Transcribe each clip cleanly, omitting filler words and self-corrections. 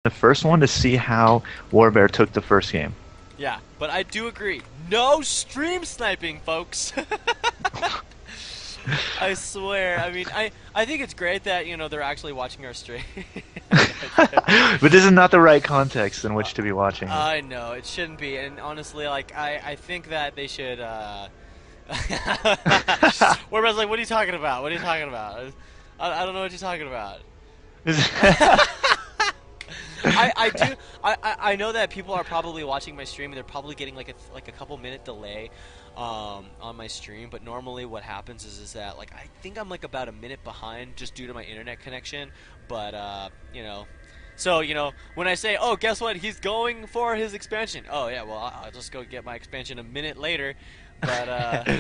the first one to see how Warbear took the first game. Yeah, but I do agree. No stream sniping, folks. I swear. I mean, I think it's great that, they're actually watching our stream. But this is not the right context in which to be watching it. I know, it shouldn't be. And honestly, like, I think that they should, Whereas, like, what are you talking about? What are you talking about? I don't know what you're talking about. I do. I know that people are probably watching my stream and they're probably getting like a couple minute delay on my stream. But normally what happens is that like I think I'm like about a minute behind just due to my internet connection. But so when I say, oh, guess what, he's going for his expansion. Oh yeah, well I'll just go get my expansion a minute later. But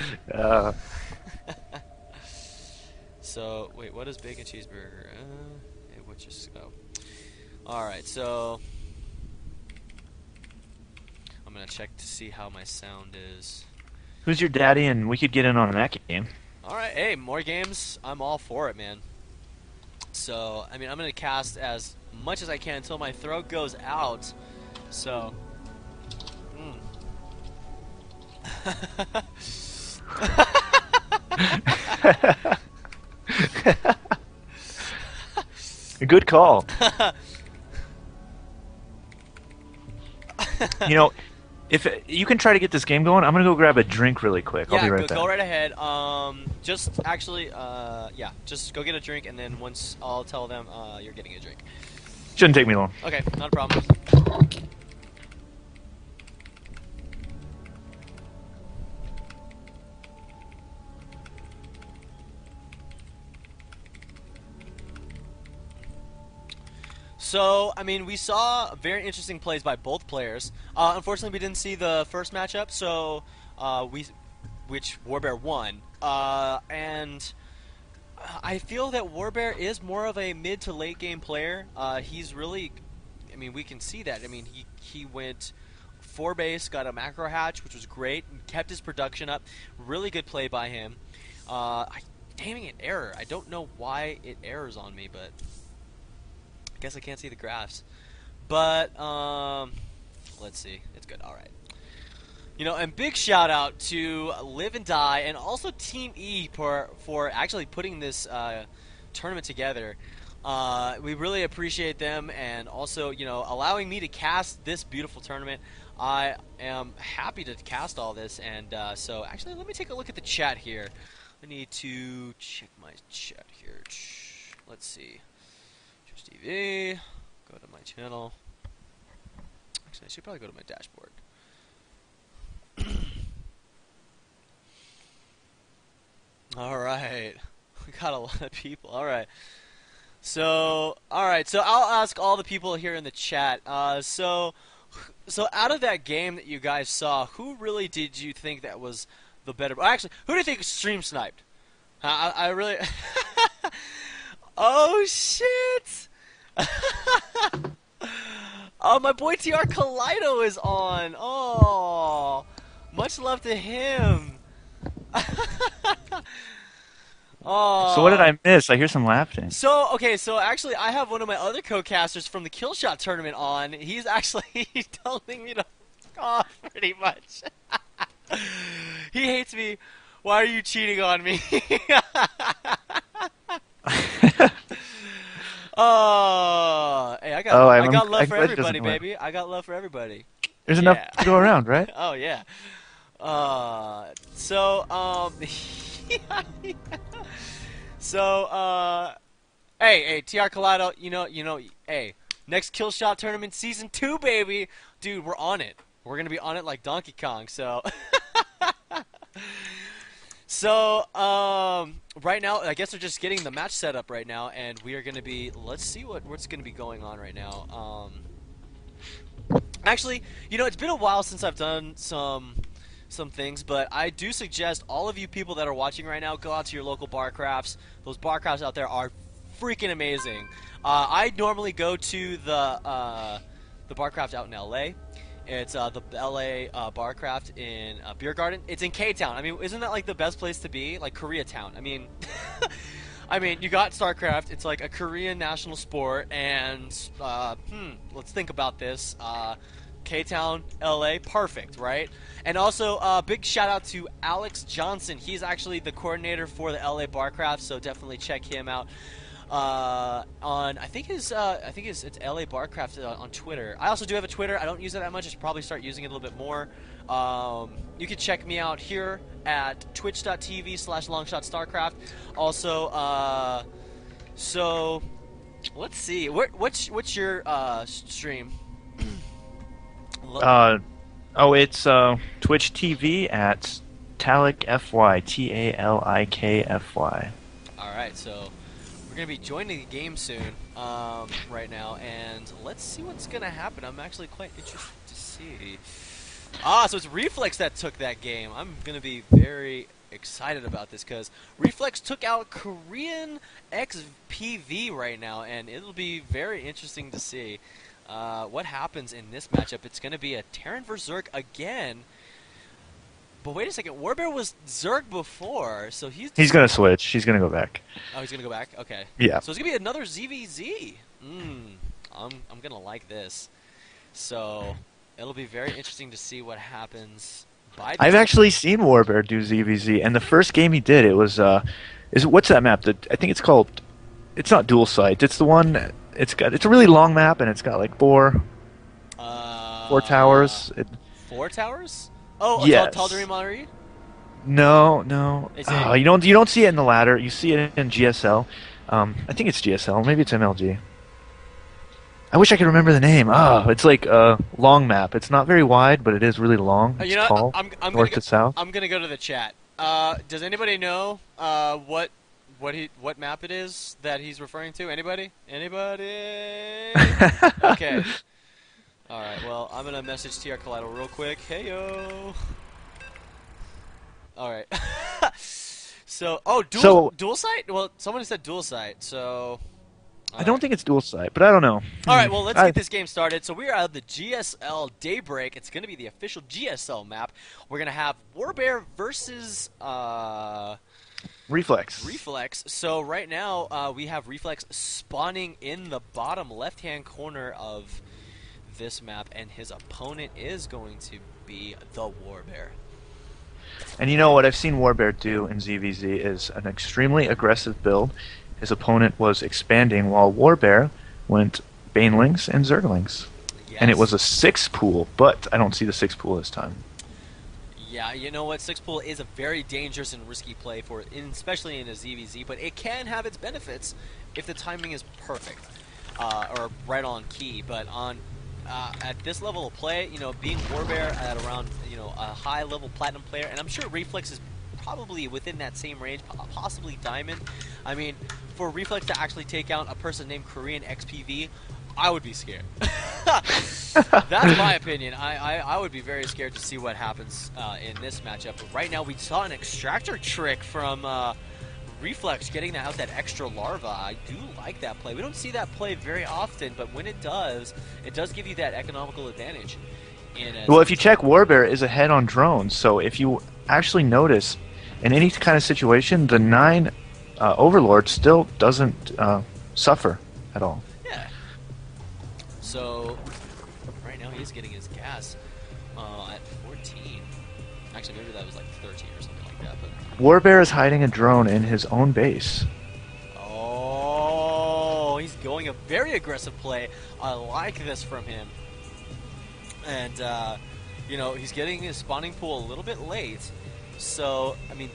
so wait, what is bacon cheeseburger? Hey, what just oh. Alright, so I'm gonna check to see how my sound is. Who's your daddy? And we could get in on that game. Alright, hey, more games. I'm all for it, man. So, I mean, I'm gonna cast as much as I can until my throat goes out. So, Good call. You know, if you can try to get this game going, I'm gonna go grab a drink really quick. I'll yeah, be right back. go right ahead. Just actually, yeah, just go get a drink, and then once I'll tell them you're getting a drink. Shouldn't take me long. Okay, not a problem. So, I mean, we saw very interesting plays by both players. Unfortunately, we didn't see the first matchup, so which Warbear won. And I feel that Warbear is more of a mid to late game player. He's really, I mean, we can see that. I mean, he went 4 base, got a macro hatch, which was great, and kept his production up. Really good play by him. Damning it, error. I don't know why it errors on me, but guess I can't see the graphs. But let's see. It's good. All right. And big shout out to Live and Die and also Team E for actually putting this tournament together. We really appreciate them, and also allowing me to cast this beautiful tournament. I am happy to cast all this, and so actually let me take a look at the chat here. I need to check my chat here. Let's see. TV, go to my channel. Actually, I should probably go to my dashboard. Alright, we got a lot of people. Alright, so I'll ask all the people here in the chat. So out of that game that you guys saw, who really did you think that was the better? Actually, who do you think stream sniped? I really. Oh shit! Oh, my boy TR Kaleido is on. Oh, much love to him. Oh. So what did I miss? I hear some laughing. So actually, I have one of my other co-casters from the Killshot tournament on. He's actually telling me to fuck off, pretty much. He hates me. Why are you cheating on me? Oh, hey, I got love for everybody, baby. I got love for everybody. There's enough to go around, right? Oh yeah. Hey, TR Kaleido, hey, next Killshot tournament season 2, baby, dude, we're on it. We're gonna be on it like Donkey Kong. So. So, right now, I guess they're just getting the match set up right now, and we are going to be, let's see what's going to be going on right now. Actually, it's been a while since I've done some things, but I do suggest all of you people that are watching right now, go out to your local bar crafts. Those bar crafts out there are freaking amazing. I normally go to the bar craft out in LA. It's the LA Barcraft in Beer Garden. It's in K-Town. I mean, isn't that like the best place to be? Like Koreatown. I mean, I mean, you got StarCraft. It's like a Korean national sport, and let's think about this. K-Town, LA, perfect, right? And also, big shout out to Alex Johnson. He's actually the coordinator for the LA Barcraft, so definitely check him out. On I think it's LA Barcraft on Twitter. I also do have a Twitter. I don't use it that much. I should probably start using it a little bit more. You can check me out here at twitch.tv/LongShotStarCraft. Also, so let's see. What's your stream? It's Twitch TV at TalikFY, TalikFY. All right, so we're gonna be joining the game soon, right now, and let's see what's gonna happen. I'm actually quite interested to see. So it's Reflex that took that game. I'm gonna be very excited about this because Reflex took out Korean XPV right now, and it'll be very interesting to see what happens in this matchup. It's gonna be a Terran vs Zerg again. But wait a second, Warbear was Zerg before, so he's gonna switch. He's gonna go back. Oh, he's gonna go back. Okay. Yeah. So it's gonna be another ZVZ. I'm gonna like this. So it'll be very interesting to see what happens. I've actually seen Warbear do ZVZ, and the first game he did, it was what's that map? I think it's called. It's not dual site. It's the one. It's a really long map, and it's got like four towers. 4 towers? Oh, yes. Tal'Darim Mari? No. Is it... You don't see it in the ladder. You see it in GSL. I think it's GSL. Maybe it's MLG. I wish I could remember the name. It's like a long map. It's not very wide, but it is really long. It's tall. I'm north to south. I'm gonna go to the chat. Does anybody know what map it is that he's referring to? Anybody? Okay. All right. Well, I'm gonna message TR Kaleido real quick. Hey yo. All right. So, dual site? Well, someone said dual site, so. I don't think it's dual site, but I don't know. All right, well, let's get this game started. So we are at the GSL Daybreak. It's going to be the official GSL map. We're going to have Warbear versus Reflex. So right now we have Reflex spawning in the bottom left-hand corner of this map, and his opponent is going to be the Warbear. And you know what I've seen Warbear do in ZVZ is an extremely aggressive build. His opponent was expanding while Warbear went Banelings and Zerglings. Yes. And it was a 6 pool, but I don't see the 6 pool this time. Yeah, you know what? 6 pool is a very dangerous and risky play especially in a ZVZ, but it can have its benefits if the timing is perfect or right on key. But at this level of play, being Warbear at around a high level platinum player, and I'm sure Reflex is probably within that same range, possibly Diamond. I mean, for Reflex to actually take out a person named Korean XPV, I would be scared. That's my opinion. I would be very scared to see what happens in this matchup. But right now, we saw an extractor trick from Reflex getting out that extra larva. I do like that play. We don't see that play very often, but when it does give you that economical advantage. Well, if you check, Warbear is ahead on drones, so if you actually notice, in any kind of situation, the 9 Overlord still doesn't suffer at all. Yeah. So, right now he's getting his gas at 14. Actually, maybe that was like 13 or something like that. But Warbear is hiding a drone in his own base. Oh, he's going a very aggressive play. I like this from him. And, he's getting his spawning pool a little bit late. So, I mean,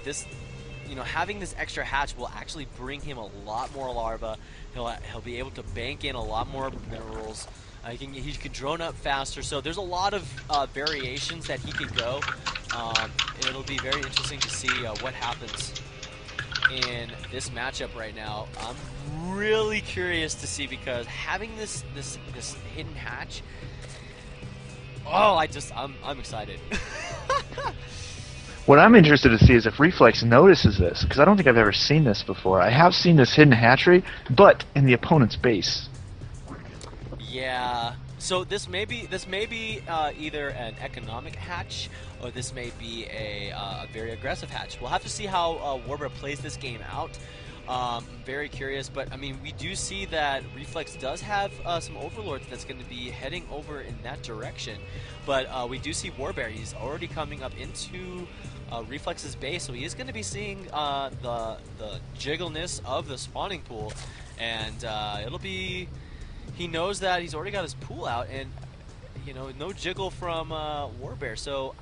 having this extra hatch will actually bring him a lot more larva. He'll be able to bank in a lot more minerals. He can drone up faster. So there's a lot of variations that he could go. It'll be very interesting to see what happens in this matchup right now. I'm really curious to see, because having this hidden hatch. Oh, I'm excited. What I'm interested to see is if Reflex notices this, because I don't think I've ever seen this before. I have seen this hidden hatchery, but in the opponent's base. Yeah. So this may be either an economic hatch, or this may be a very aggressive hatch. We'll have to see how Warbear plays this game out. I'm very curious, but I mean, we do see that Reflex does have some Overlords that's going to be heading over in that direction. But we do see Warbear. He's already coming up into Reflex's base, so he is going to be seeing the jiggleness of the spawning pool, and it'll be. He knows that he's already got his pool out, and no jiggle from Warbear. So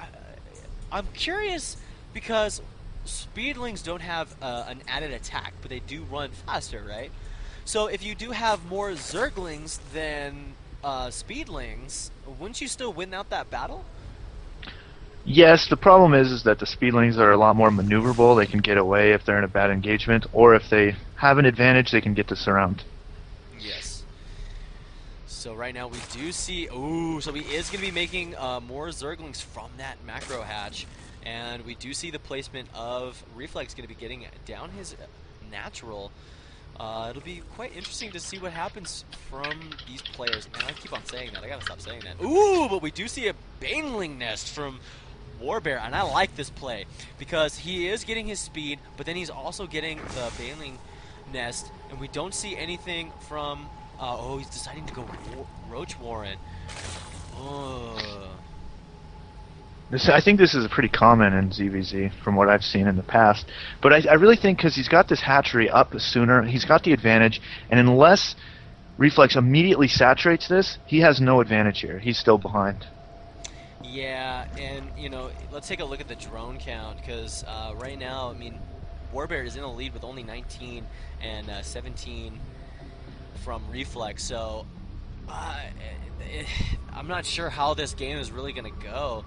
I'm curious because Speedlings don't have an added attack, but they do run faster, right? So if you do have more Zerglings than Speedlings, wouldn't you still win out that battle? Yes, the problem is that the Speedlings are a lot more maneuverable. They can get away if they're in a bad engagement, or if they have an advantage, they can get to surround. Yes. So right now we do see, ooh, so he is going to be making more Zerglings from that macro hatch. And we do see the placement of Reflex going to be getting down his natural. It'll be quite interesting to see what happens from these players. And I keep on saying that. I gotta stop saying that. Ooh, but we do see a Baneling nest from Warbear, and I like this play because he is getting his speed, but then he's also getting the Baneling nest, and we don't see anything from. Oh, he's deciding to go Roach Warren. Oh. I think this is pretty common in ZVZ from what I've seen in the past. But I really think because he's got this hatchery up sooner, he's got the advantage, and unless Reflex immediately saturates this, he has no advantage here. He's still behind. Yeah, and, let's take a look at the drone count, because right now, I mean, Warbear is in the lead with only 19 and 17 from Reflex, so I'm not sure how this game is really going to go.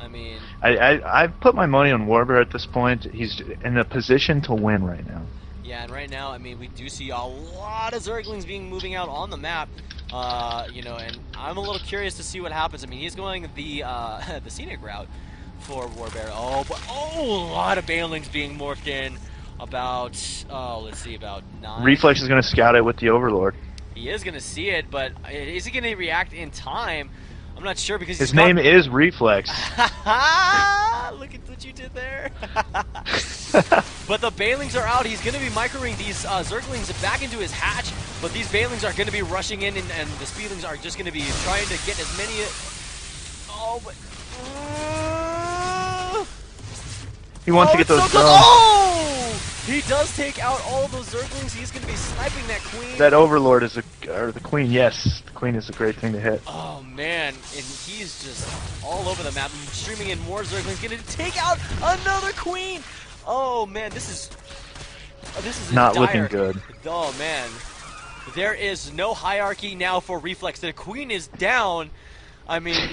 I mean, I've put my money on Warbear at this point. He's in a position to win right now. Yeah, and right now, I mean, we do see a lot of Zerglings moving out on the map. And I'm a little curious to see what happens. I mean, he's going the the scenic route for Warbear. A lot of Banelings being morphed in. About let's see, about 9. Reflex is going to scout it with the Overlord. He is going to see it, but is he going to react in time? I'm not sure because his name is Reflex. Look at what you did there. But the Banelings are out. He's going to be microing these Zerglings back into his hatch, but these Banelings are going to be rushing in, and the Speedlings are just going to be trying to get as many. He wants to get those drones. Oh! He does take out all those Zerglings. He's going to be sniping that Queen. That Overlord is or the Queen, yes. The Queen is a great thing to hit. Oh, man. And he's just all over the map. Streaming in more Zerglings. Going to take out another Queen. Oh, man. This is not dire. Looking good. Oh, man. There is no hierarchy now for Reflex. The Queen is down. I mean...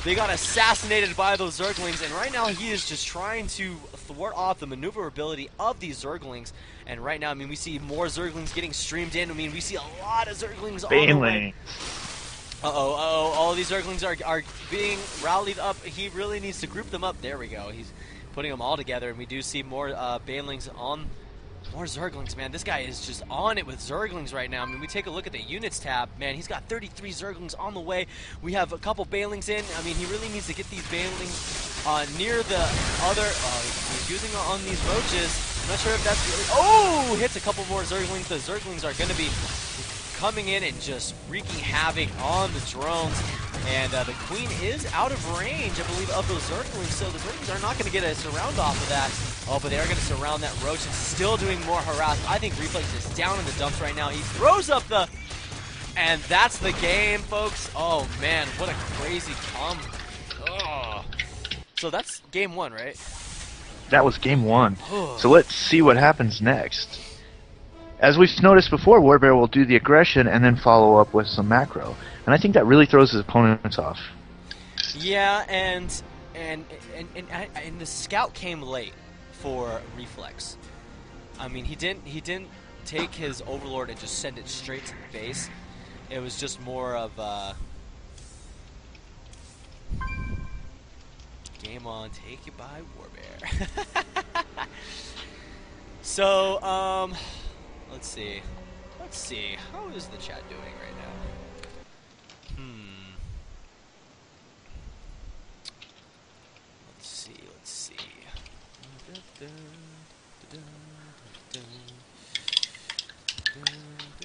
they got assassinated by those Zerglings, and right now he is just trying to thwart off the maneuverability of these Zerglings. And right now, I mean, we see more Zerglings getting streamed in. I mean, we see a lot of Zerglings on the way. All of these Zerglings are being rallied up. He really needs to group them up. There we go. He's putting them all together, and we do see more Banelings on. More Zerglings, man. This guy is just on it with Zerglings right now. I mean, we take a look at the units tab. Man, he's got 33 Zerglings on the way. We have a couple Banelings in. I mean, he really needs to get these Banelings near the other... he's using on these roaches. I'm not sure if that's really... Oh! Hits a couple more Zerglings. The Zerglings are going to be coming in and just wreaking havoc on the drones. And the Queen is out of range, I believe, of those Zerglings. So the Zerglings are not going to get a surround off of that. Oh, but they are going to surround that Roach. It's still doing more harass. I think Reflex is down in the dumps right now. He throws up the... And that's the game, folks. Oh, man, what a crazy combo. Oh. So that's game 1, right? That was game 1. So let's see what happens next. As we've noticed before, Warbear will do the aggression and then follow up with some macro. And I think that really throws his opponents off. Yeah, and the scout came late for Reflex. I mean, he didn't take his Overlord and just send it straight to the base. It was just more of game on, take it by Warbear. So, let's see. How is the chat doing right now? Let's see.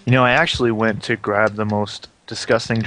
You know, I actually went to grab the most disgusting